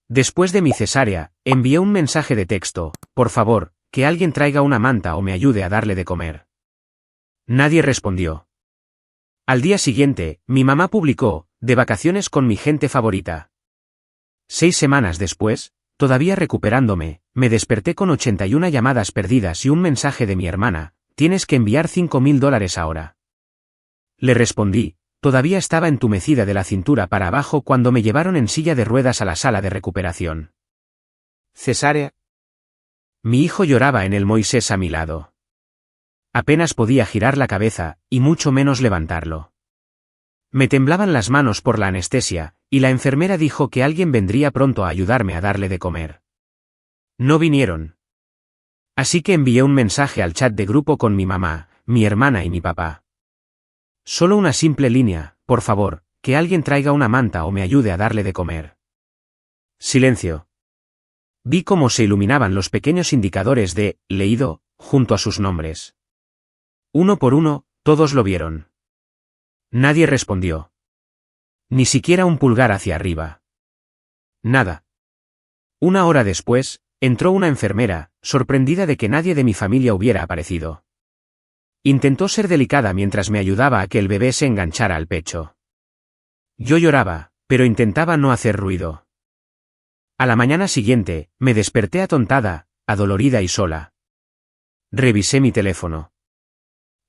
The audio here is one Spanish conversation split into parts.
Después de mi cesárea, envié un mensaje de texto: por favor, que alguien traiga una manta o me ayude a darle de comer. Nadie respondió. Al día siguiente, mi mamá publicó: de vacaciones con mi gente favorita. 6 semanas después, todavía recuperándome, me desperté con 81 llamadas perdidas y un mensaje de mi hermana: tienes que enviar $5.000 ahora. Le respondí. Todavía estaba entumecida de la cintura para abajo cuando me llevaron en silla de ruedas a la sala de recuperación. ¿Cesárea? Mi hijo lloraba en el Moisés a mi lado. Apenas podía girar la cabeza, y mucho menos levantarlo. Me temblaban las manos por la anestesia, y la enfermera dijo que alguien vendría pronto a ayudarme a darle de comer. No vinieron. Así que envié un mensaje al chat de grupo con mi mamá, mi hermana y mi papá. Solo una simple línea: por favor, que alguien traiga una manta o me ayude a darle de comer. Silencio. Vi cómo se iluminaban los pequeños indicadores de «leído» junto a sus nombres. Uno por uno, todos lo vieron. Nadie respondió. Ni siquiera un pulgar hacia arriba. Nada. 1 hora después, entró una enfermera, sorprendida de que nadie de mi familia hubiera aparecido. Intentó ser delicada mientras me ayudaba a que el bebé se enganchara al pecho. Yo lloraba, pero intentaba no hacer ruido. A la mañana siguiente, me desperté atontada, adolorida y sola. Revisé mi teléfono.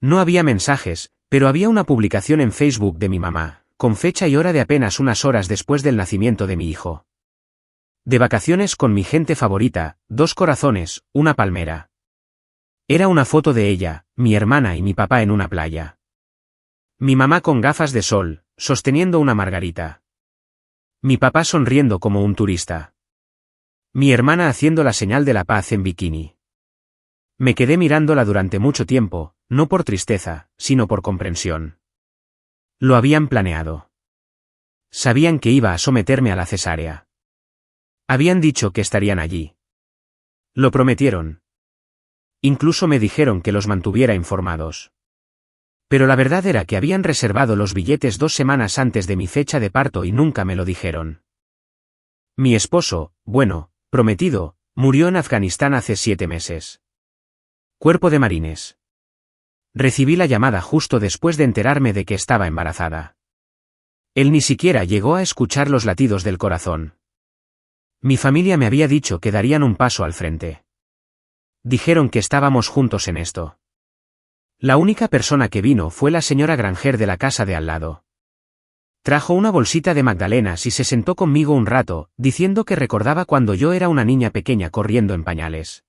No había mensajes, pero había una publicación en Facebook de mi mamá, con fecha y hora de apenas unas horas después del nacimiento de mi hijo. De vacaciones con mi gente favorita, 2 corazones, una palmera. Era una foto de ella, mi hermana y mi papá en una playa. Mi mamá con gafas de sol, sosteniendo una margarita. Mi papá sonriendo como un turista. Mi hermana haciendo la señal de la paz en bikini. Me quedé mirándola durante mucho tiempo, no por tristeza, sino por comprensión. Lo habían planeado. Sabían que iba a someterme a la cesárea. Habían dicho que estarían allí. Lo prometieron. Incluso me dijeron que los mantuviera informados. Pero la verdad era que habían reservado los billetes 2 semanas antes de mi fecha de parto y nunca me lo dijeron. Mi esposo, bueno, prometido, murió en Afganistán hace 7 meses. Cuerpo de Marines. Recibí la llamada justo después de enterarme de que estaba embarazada. Él ni siquiera llegó a escuchar los latidos del corazón. Mi familia me había dicho que darían un paso al frente. Dijeron que estábamos juntos en esto. La única persona que vino fue la señora Granger de la casa de al lado. Trajo una bolsita de magdalenas y se sentó conmigo un rato, diciendo que recordaba cuando yo era una niña pequeña corriendo en pañales.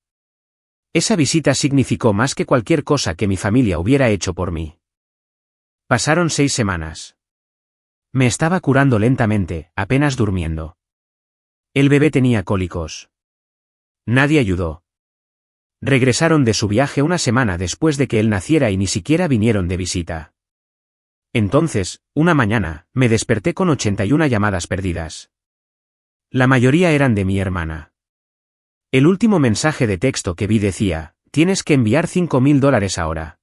Esa visita significó más que cualquier cosa que mi familia hubiera hecho por mí. Pasaron 6 semanas. Me estaba curando lentamente, apenas durmiendo. El bebé tenía cólicos. Nadie ayudó. Regresaron de su viaje una semana después de que él naciera y ni siquiera vinieron de visita. Entonces, una mañana, me desperté con 81 llamadas perdidas. La mayoría eran de mi hermana. El último mensaje de texto que vi decía: tienes que enviar $5.000 ahora.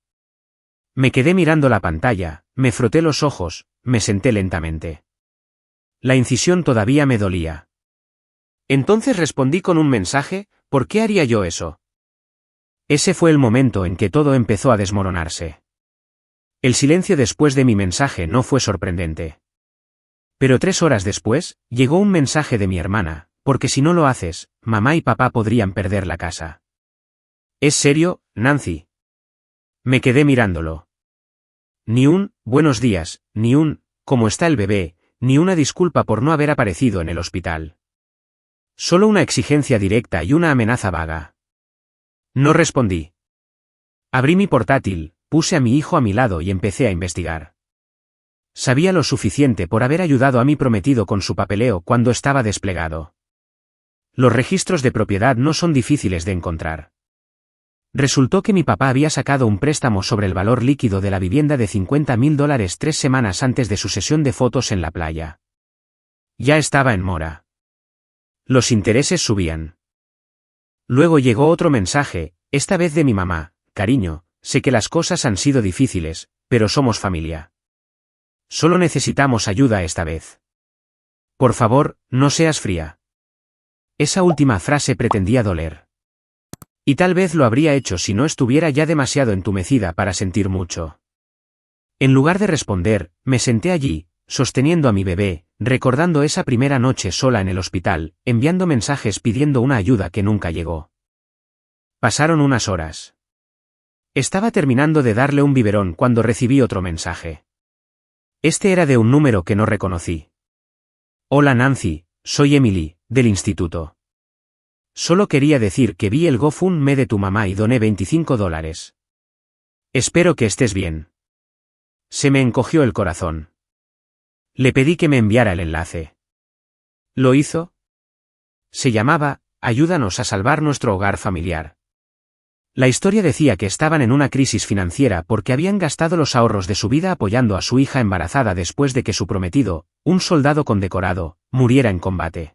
Me quedé mirando la pantalla, me froté los ojos, me senté lentamente. La incisión todavía me dolía. Entonces respondí con un mensaje: ¿por qué haría yo eso? Ese fue el momento en que todo empezó a desmoronarse. El silencio después de mi mensaje no fue sorprendente. Pero 3 horas después, llegó un mensaje de mi hermana: porque si no lo haces, mamá y papá podrían perder la casa. ¿Es serio, Nancy? Me quedé mirándolo. Ni un «buenos días», ni un «¿cómo está el bebé?», ni una disculpa por no haber aparecido en el hospital. Solo una exigencia directa y una amenaza vaga. No respondí. Abrí mi portátil, puse a mi hijo a mi lado y empecé a investigar. Sabía lo suficiente por haber ayudado a mi prometido con su papeleo cuando estaba desplegado. Los registros de propiedad no son difíciles de encontrar. Resultó que mi papá había sacado un préstamo sobre el valor líquido de la vivienda de $50.000 3 semanas antes de su sesión de fotos en la playa. Ya estaba en mora. Los intereses subían. Luego llegó otro mensaje, esta vez de mi mamá: cariño, sé que las cosas han sido difíciles, pero somos familia. Solo necesitamos ayuda esta vez. Por favor, no seas fría. Esa última frase pretendía doler. Y tal vez lo habría hecho si no estuviera ya demasiado entumecida para sentir mucho. En lugar de responder, me senté allí, sosteniendo a mi bebé, recordando esa primera noche sola en el hospital, enviando mensajes pidiendo una ayuda que nunca llegó. Pasaron unas horas. Estaba terminando de darle un biberón cuando recibí otro mensaje. Este era de un número que no reconocí. Hola Nancy, soy Emily, del instituto. Solo quería decir que vi el GoFundMe de tu mamá y doné $25. Espero que estés bien. Se me encogió el corazón. Le pedí que me enviara el enlace. ¿Lo hizo? Se llamaba, Ayúdanos a salvar nuestro hogar familiar. La historia decía que estaban en una crisis financiera porque habían gastado los ahorros de su vida apoyando a su hija embarazada después de que su prometido, un soldado condecorado, muriera en combate.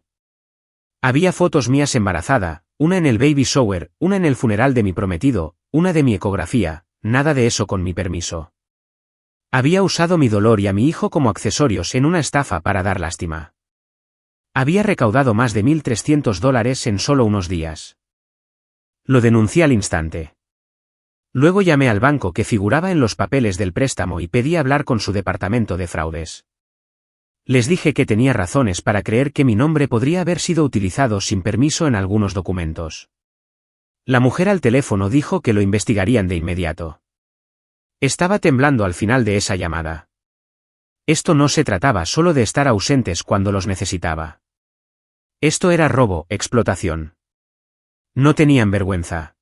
Había fotos mías embarazada, una en el baby shower, una en el funeral de mi prometido, una de mi ecografía, nada de eso con mi permiso. Había usado mi dolor y a mi hijo como accesorios en una estafa para dar lástima. Había recaudado más de $1.300 en solo unos días. Lo denuncié al instante. Luego llamé al banco que figuraba en los papeles del préstamo y pedí hablar con su departamento de fraudes. Les dije que tenía razones para creer que mi nombre podría haber sido utilizado sin permiso en algunos documentos. La mujer al teléfono dijo que lo investigarían de inmediato. Estaba temblando al final de esa llamada. Esto no se trataba solo de estar ausentes cuando los necesitaba. Esto era robo, explotación. No tenían vergüenza.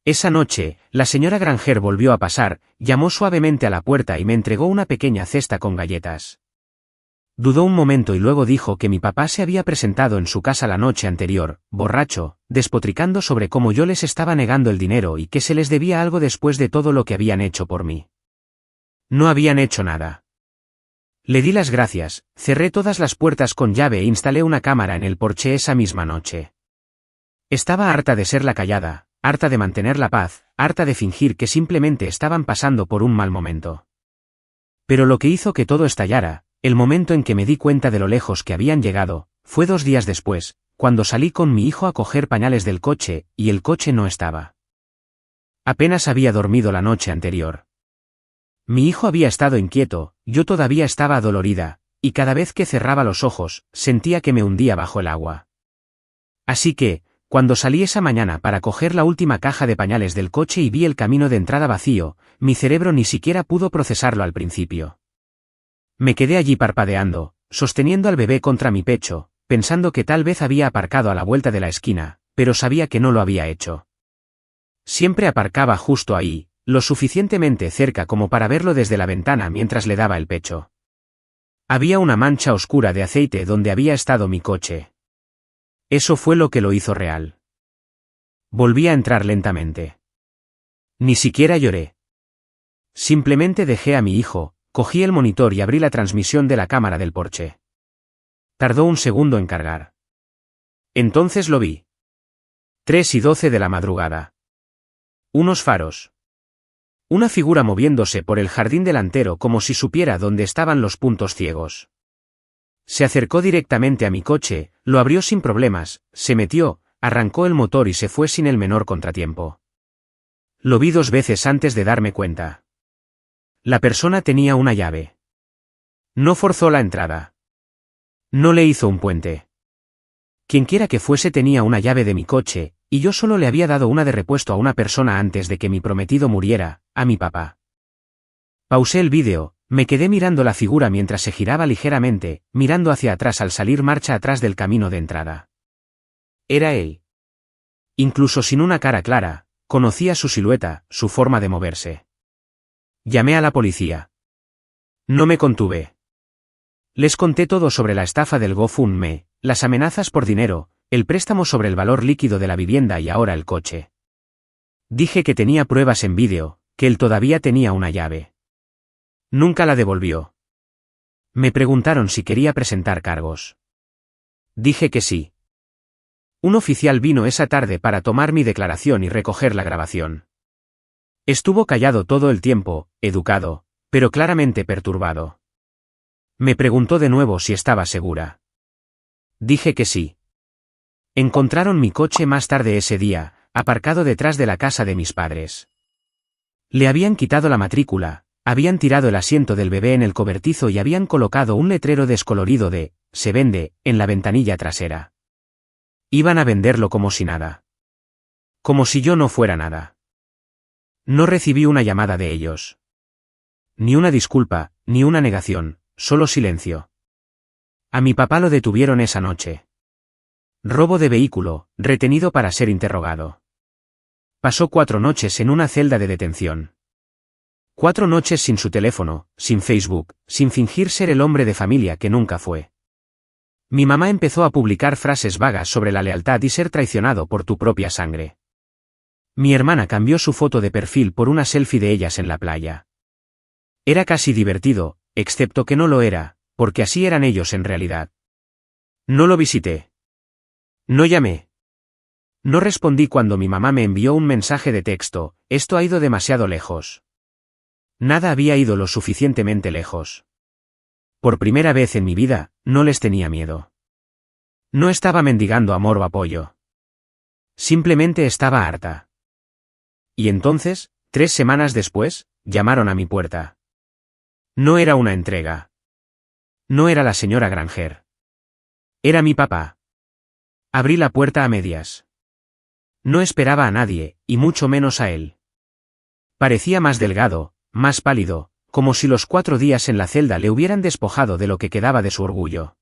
Esa noche, la señora Granger volvió a pasar, llamó suavemente a la puerta y me entregó una pequeña cesta con galletas. Dudó un momento y luego dijo que mi papá se había presentado en su casa la noche anterior, borracho, despotricando sobre cómo yo les estaba negando el dinero y que se les debía algo después de todo lo que habían hecho por mí. No habían hecho nada. Le di las gracias, cerré todas las puertas con llave e instalé una cámara en el porche esa misma noche. Estaba harta de ser la callada, harta de mantener la paz, harta de fingir que simplemente estaban pasando por un mal momento. Pero lo que hizo que todo estallara, el momento en que me di cuenta de lo lejos que habían llegado, fue 2 días después, cuando salí con mi hijo a coger pañales del coche, y el coche no estaba. Apenas había dormido la noche anterior. Mi hijo había estado inquieto, yo todavía estaba adolorida, y cada vez que cerraba los ojos, sentía que me hundía bajo el agua. Así que, cuando salí esa mañana para coger la última caja de pañales del coche y vi el camino de entrada vacío, mi cerebro ni siquiera pudo procesarlo al principio. Me quedé allí parpadeando, sosteniendo al bebé contra mi pecho, pensando que tal vez había aparcado a la vuelta de la esquina, pero sabía que no lo había hecho. Siempre aparcaba justo ahí, lo suficientemente cerca como para verlo desde la ventana mientras le daba el pecho. Había una mancha oscura de aceite donde había estado mi coche. Eso fue lo que lo hizo real. Volví a entrar lentamente. Ni siquiera lloré. Simplemente dejé a mi hijo, cogí el monitor y abrí la transmisión de la cámara del porche. Tardó un segundo en cargar. Entonces lo vi. 3:12 de la madrugada. Unos faros. Una figura moviéndose por el jardín delantero como si supiera dónde estaban los puntos ciegos. Se acercó directamente a mi coche, lo abrió sin problemas, se metió, arrancó el motor y se fue sin el menor contratiempo. Lo vi 2 veces antes de darme cuenta. La persona tenía una llave. No forzó la entrada. No le hizo un puente. Quienquiera que fuese tenía una llave de mi coche, y yo solo le había dado una de repuesto a una persona antes de que mi prometido muriera, a mi papá. Pausé el vídeo, me quedé mirando la figura mientras se giraba ligeramente, mirando hacia atrás al salir marcha atrás del camino de entrada. Era él. Incluso sin una cara clara, conocía su silueta, su forma de moverse. Llamé a la policía. No me contuve. Les conté todo sobre la estafa del GoFundMe, las amenazas por dinero, el préstamo sobre el valor líquido de la vivienda y ahora el coche. Dije que tenía pruebas en vídeo, que él todavía tenía una llave. Nunca la devolvió. Me preguntaron si quería presentar cargos. Dije que sí. Un oficial vino esa tarde para tomar mi declaración y recoger la grabación. Estuvo callado todo el tiempo, educado, pero claramente perturbado. Me preguntó de nuevo si estaba segura. Dije que sí. Encontraron mi coche más tarde ese día, aparcado detrás de la casa de mis padres. Le habían quitado la matrícula, habían tirado el asiento del bebé en el cobertizo y habían colocado un letrero descolorido de «Se vende» en la ventanilla trasera. Iban a venderlo como si nada. Como si yo no fuera nada. No recibí una llamada de ellos. Ni una disculpa, ni una negación, solo silencio. A mi papá lo detuvieron esa noche. Robo de vehículo, retenido para ser interrogado. Pasó 4 noches en una celda de detención. 4 noches sin su teléfono, sin Facebook, sin fingir ser el hombre de familia que nunca fue. Mi mamá empezó a publicar frases vagas sobre la lealtad y ser traicionado por tu propia sangre. Mi hermana cambió su foto de perfil por una selfie de ellas en la playa. Era casi divertido, excepto que no lo era, porque así eran ellos en realidad. No lo visité. No llamé. No respondí cuando mi mamá me envió un mensaje de texto, esto ha ido demasiado lejos. Nada había ido lo suficientemente lejos. Por primera vez en mi vida, no les tenía miedo. No estaba mendigando amor o apoyo. Simplemente estaba harta. Y entonces, 3 semanas después, llamaron a mi puerta. No era una entrega. No era la señora Granger. Era mi papá. Abrí la puerta a medias. No esperaba a nadie, y mucho menos a él. Parecía más delgado, más pálido, como si los 4 días en la celda le hubieran despojado de lo que quedaba de su orgullo.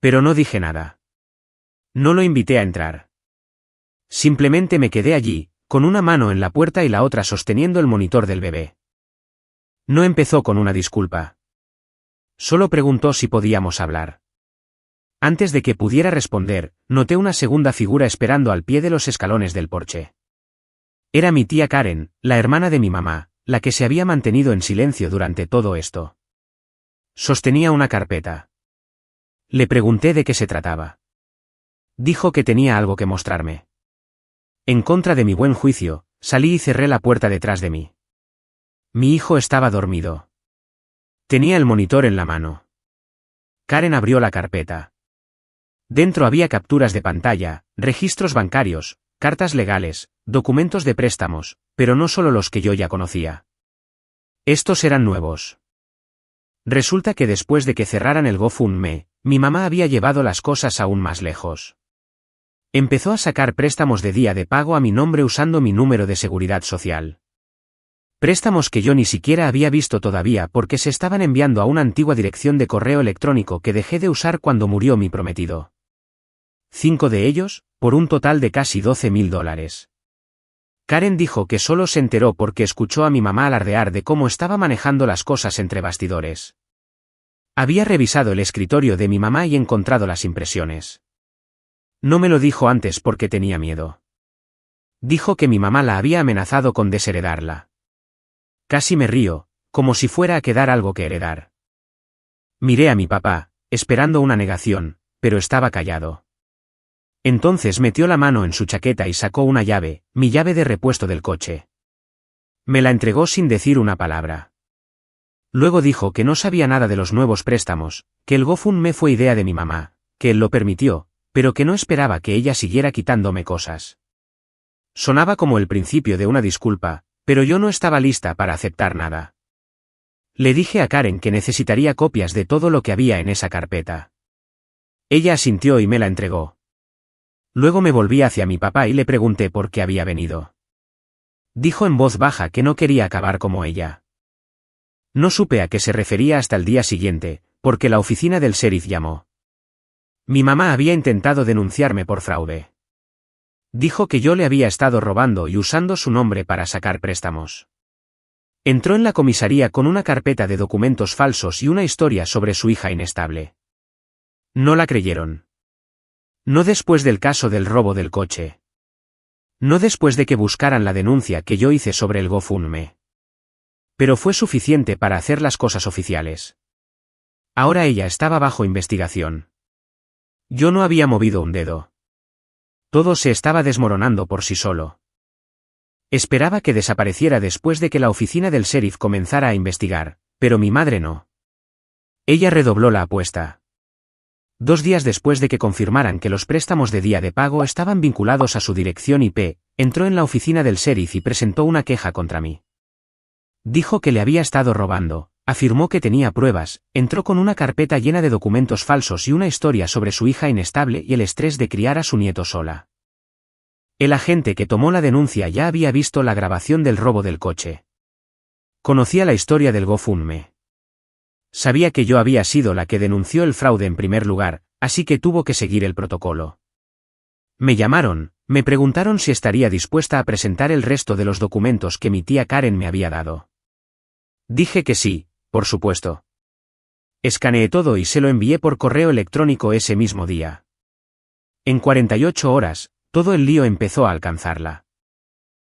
Pero no dije nada. No lo invité a entrar. Simplemente me quedé allí, con una mano en la puerta y la otra sosteniendo el monitor del bebé. No empezó con una disculpa. Solo preguntó si podíamos hablar. Antes de que pudiera responder, noté una segunda figura esperando al pie de los escalones del porche. Era mi tía Karen, la hermana de mi mamá, la que se había mantenido en silencio durante todo esto. Sostenía una carpeta. Le pregunté de qué se trataba. Dijo que tenía algo que mostrarme. En contra de mi buen juicio, salí y cerré la puerta detrás de mí. Mi hijo estaba dormido. Tenía el monitor en la mano. Karen abrió la carpeta. Dentro había capturas de pantalla, registros bancarios, cartas legales, documentos de préstamos, pero no solo los que yo ya conocía. Estos eran nuevos. Resulta que después de que cerraran el GoFundMe, mi mamá había llevado las cosas aún más lejos. Empezó a sacar préstamos de día de pago a mi nombre usando mi número de seguridad social. Préstamos que yo ni siquiera había visto todavía porque se estaban enviando a una antigua dirección de correo electrónico que dejé de usar cuando murió mi prometido. 5 de ellos, por un total de casi $12.000. Karen dijo que solo se enteró porque escuchó a mi mamá alardear de cómo estaba manejando las cosas entre bastidores. Había revisado el escritorio de mi mamá y encontrado las impresiones. No me lo dijo antes porque tenía miedo. Dijo que mi mamá la había amenazado con desheredarla. Casi me río, como si fuera a quedar algo que heredar. Miré a mi papá, esperando una negación, pero estaba callado. Entonces metió la mano en su chaqueta y sacó una llave, mi llave de repuesto del coche. Me la entregó sin decir una palabra. Luego dijo que no sabía nada de los nuevos préstamos, que el GoFundMe fue idea de mi mamá, que él lo permitió, pero que no esperaba que ella siguiera quitándome cosas. Sonaba como el principio de una disculpa, pero yo no estaba lista para aceptar nada. Le dije a Karen que necesitaría copias de todo lo que había en esa carpeta. Ella asintió y me la entregó. Luego me volví hacia mi papá y le pregunté por qué había venido. Dijo en voz baja que no quería acabar como ella. No supe a qué se refería hasta el día siguiente, porque la oficina del sheriff llamó. Mi mamá había intentado denunciarme por fraude. Dijo que yo le había estado robando y usando su nombre para sacar préstamos. Entró en la comisaría con una carpeta de documentos falsos y una historia sobre su hija inestable. No la creyeron. No después del caso del robo del coche. No después de que buscaran la denuncia que yo hice sobre el GoFundMe. Pero fue suficiente para hacer las cosas oficiales. Ahora ella estaba bajo investigación. Yo no había movido un dedo. Todo se estaba desmoronando por sí solo. Esperaba que desapareciera después de que la oficina del sheriff comenzara a investigar, pero mi madre no. Ella redobló la apuesta. 2 días después de que confirmaran que los préstamos de día de pago estaban vinculados a su dirección IP, entró en la oficina del sheriff y presentó una queja contra mí. Dijo que le había estado robando, afirmó que tenía pruebas, entró con una carpeta llena de documentos falsos y una historia sobre su hija inestable y el estrés de criar a su nieto sola. El agente que tomó la denuncia ya había visto la grabación del robo del coche. Conocía la historia del GoFundMe. Sabía que yo había sido la que denunció el fraude en primer lugar, así que tuvo que seguir el protocolo. Me llamaron, me preguntaron si estaría dispuesta a presentar el resto de los documentos que mi tía Karen me había dado. Dije que sí, por supuesto. Escaneé todo y se lo envié por correo electrónico ese mismo día. En 48 horas, todo el lío empezó a alcanzarla.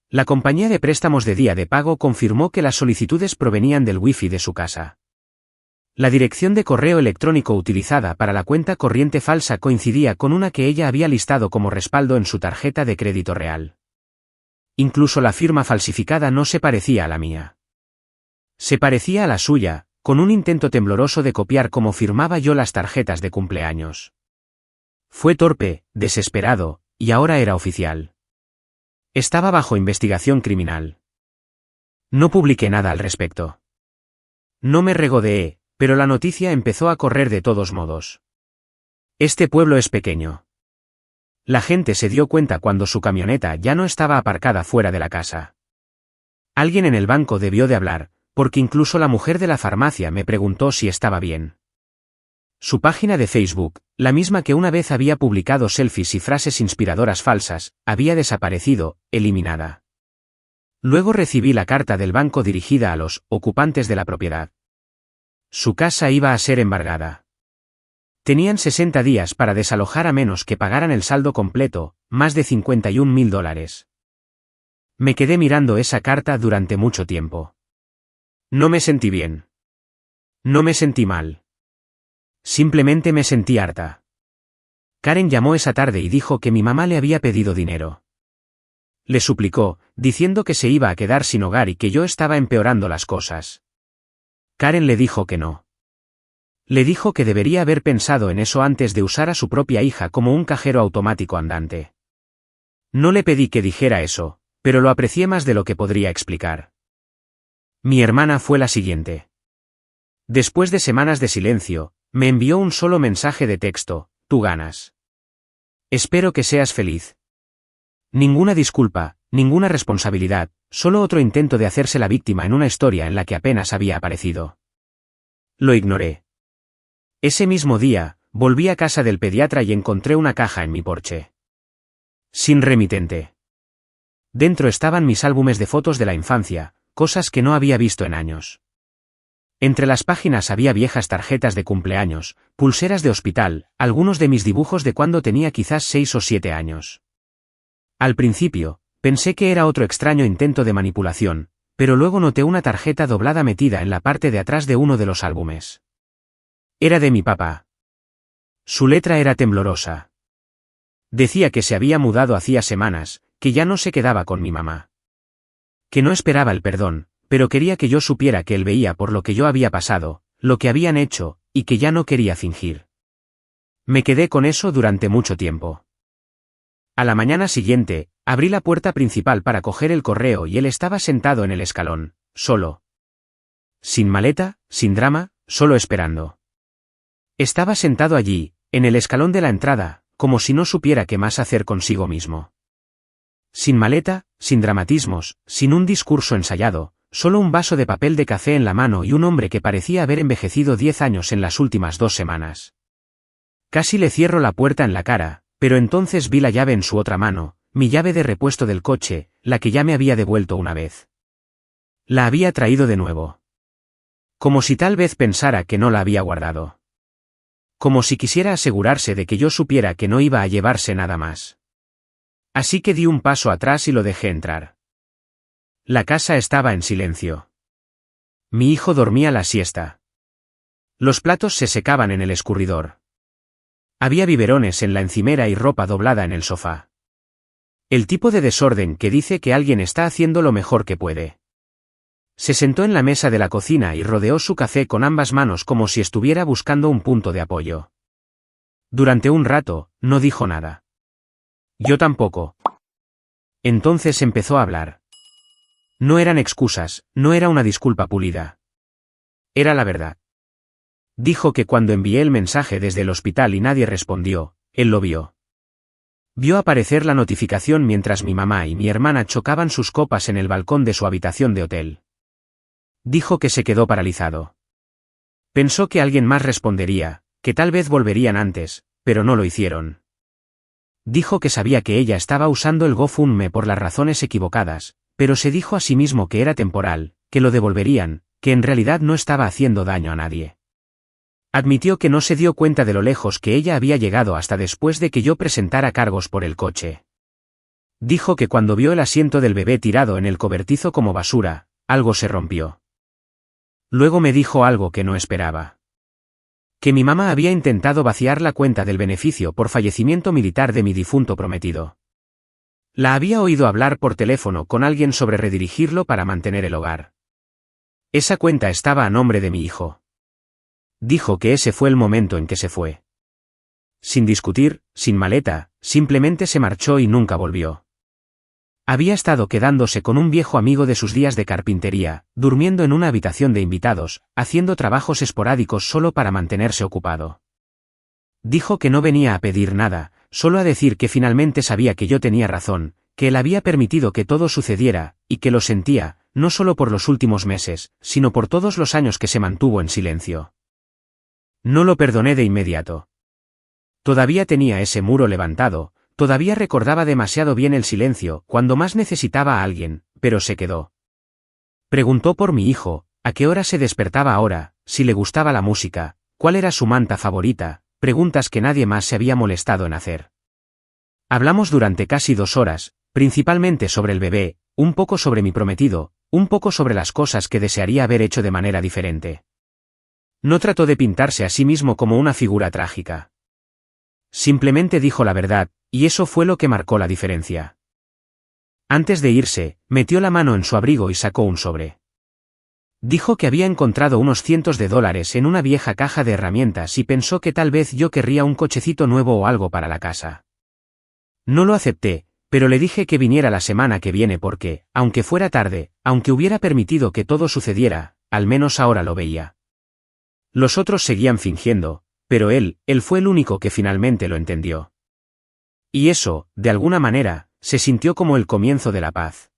La compañía de préstamos de día de pago confirmó que las solicitudes provenían del wifi de su casa. La dirección de correo electrónico utilizada para la cuenta corriente falsa coincidía con una que ella había listado como respaldo en su tarjeta de crédito real. Incluso la firma falsificada no se parecía a la mía. Se parecía a la suya, con un intento tembloroso de copiar como firmaba yo las tarjetas de cumpleaños. Fue torpe, desesperado, y ahora era oficial. Estaba bajo investigación criminal. No publiqué nada al respecto. No me regodeé, pero la noticia empezó a correr de todos modos. Este pueblo es pequeño. La gente se dio cuenta cuando su camioneta ya no estaba aparcada fuera de la casa. Alguien en el banco debió de hablar, porque incluso la mujer de la farmacia me preguntó si estaba bien. Su página de Facebook, la misma que una vez había publicado selfies y frases inspiradoras falsas, había desaparecido, eliminada. Luego recibí la carta del banco dirigida a los ocupantes de la propiedad. Su casa iba a ser embargada. Tenían 60 días para desalojar a menos que pagaran el saldo completo, más de $51.000. Me quedé mirando esa carta durante mucho tiempo. No me sentí bien. No me sentí mal. Simplemente me sentí harta. Karen llamó esa tarde y dijo que mi mamá le había pedido dinero. Le suplicó, diciendo que se iba a quedar sin hogar y que yo estaba empeorando las cosas. Karen le dijo que no. Le dijo que debería haber pensado en eso antes de usar a su propia hija como un cajero automático andante. No le pedí que dijera eso, pero lo aprecié más de lo que podría explicar. Mi hermana fue la siguiente. Después de semanas de silencio, me envió un solo mensaje de texto: tú ganas. Espero que seas feliz. Ninguna disculpa, ninguna responsabilidad, solo otro intento de hacerse la víctima en una historia en la que apenas había aparecido. Lo ignoré. Ese mismo día, volví a casa del pediatra y encontré una caja en mi porche. Sin remitente. Dentro estaban mis álbumes de fotos de la infancia, cosas que no había visto en años. Entre las páginas había viejas tarjetas de cumpleaños, pulseras de hospital, algunos de mis dibujos de cuando tenía quizás 6 o 7 años. Al principio, pensé que era otro extraño intento de manipulación, pero luego noté una tarjeta doblada metida en la parte de atrás de uno de los álbumes. Era de mi papá. Su letra era temblorosa. Decía que se había mudado hacía semanas, que ya no se quedaba con mi mamá. Que no esperaba el perdón, pero quería que yo supiera que él veía por lo que yo había pasado, lo que habían hecho, y que ya no quería fingir. Me quedé con eso durante mucho tiempo. A la mañana siguiente, abrí la puerta principal para coger el correo y él estaba sentado en el escalón, solo. Sin maleta, sin drama, solo esperando. Estaba sentado allí, en el escalón de la entrada, como si no supiera qué más hacer consigo mismo. Sin maleta, sin dramatismos, sin un discurso ensayado, solo un vaso de papel de café en la mano y un hombre que parecía haber envejecido 10 años en las últimas 2 semanas. Casi le cierro la puerta en la cara, pero entonces vi la llave en su otra mano, mi llave de repuesto del coche, la que ya me había devuelto una vez. La había traído de nuevo. Como si tal vez pensara que no la había guardado. Como si quisiera asegurarse de que yo supiera que no iba a llevarse nada más. Así que di un paso atrás y lo dejé entrar. La casa estaba en silencio. Mi hijo dormía la siesta. Los platos se secaban en el escurridor. Había biberones en la encimera y ropa doblada en el sofá. El tipo de desorden que dice que alguien está haciendo lo mejor que puede. Se sentó en la mesa de la cocina y rodeó su café con ambas manos como si estuviera buscando un punto de apoyo. Durante un rato, no dijo nada. Yo tampoco. Entonces empezó a hablar. No eran excusas, no era una disculpa pulida. Era la verdad. Dijo que cuando envié el mensaje desde el hospital y nadie respondió, él lo vio. Vio aparecer la notificación mientras mi mamá y mi hermana chocaban sus copas en el balcón de su habitación de hotel. Dijo que se quedó paralizado. Pensó que alguien más respondería, que tal vez volverían antes, pero no lo hicieron. Dijo que sabía que ella estaba usando el GoFundMe por las razones equivocadas, pero se dijo a sí mismo que era temporal, que lo devolverían, que en realidad no estaba haciendo daño a nadie. Admitió que no se dio cuenta de lo lejos que ella había llegado hasta después de que yo presentara cargos por el coche. Dijo que cuando vio el asiento del bebé tirado en el cobertizo como basura, algo se rompió. Luego me dijo algo que no esperaba. Que mi mamá había intentado vaciar la cuenta del beneficio por fallecimiento militar de mi difunto prometido. La había oído hablar por teléfono con alguien sobre redirigirlo para mantener el hogar. Esa cuenta estaba a nombre de mi hijo. Dijo que ese fue el momento en que se fue. Sin discutir, sin maleta, simplemente se marchó y nunca volvió. Había estado quedándose con un viejo amigo de sus días de carpintería, durmiendo en una habitación de invitados, haciendo trabajos esporádicos solo para mantenerse ocupado. Dijo que no venía a pedir nada, solo a decir que finalmente sabía que yo tenía razón, que él había permitido que todo sucediera, y que lo sentía, no solo por los últimos meses, sino por todos los años que se mantuvo en silencio. No lo perdoné de inmediato. Todavía tenía ese muro levantado, todavía recordaba demasiado bien el silencio cuando más necesitaba a alguien, pero se quedó. Preguntó por mi hijo, a qué hora se despertaba ahora, si le gustaba la música, cuál era su manta favorita, preguntas que nadie más se había molestado en hacer. Hablamos durante casi 2 horas, principalmente sobre el bebé, un poco sobre mi prometido, un poco sobre las cosas que desearía haber hecho de manera diferente. No trató de pintarse a sí mismo como una figura trágica. Simplemente dijo la verdad, y eso fue lo que marcó la diferencia. Antes de irse, metió la mano en su abrigo y sacó un sobre. Dijo que había encontrado unos cientos de dólares en una vieja caja de herramientas y pensó que tal vez yo querría un cochecito nuevo o algo para la casa. No lo acepté, pero le dije que viniera la semana que viene porque, aunque fuera tarde, aunque hubiera permitido que todo sucediera, al menos ahora lo veía. Los otros seguían fingiendo, pero él fue el único que finalmente lo entendió. Y eso, de alguna manera, se sintió como el comienzo de la paz.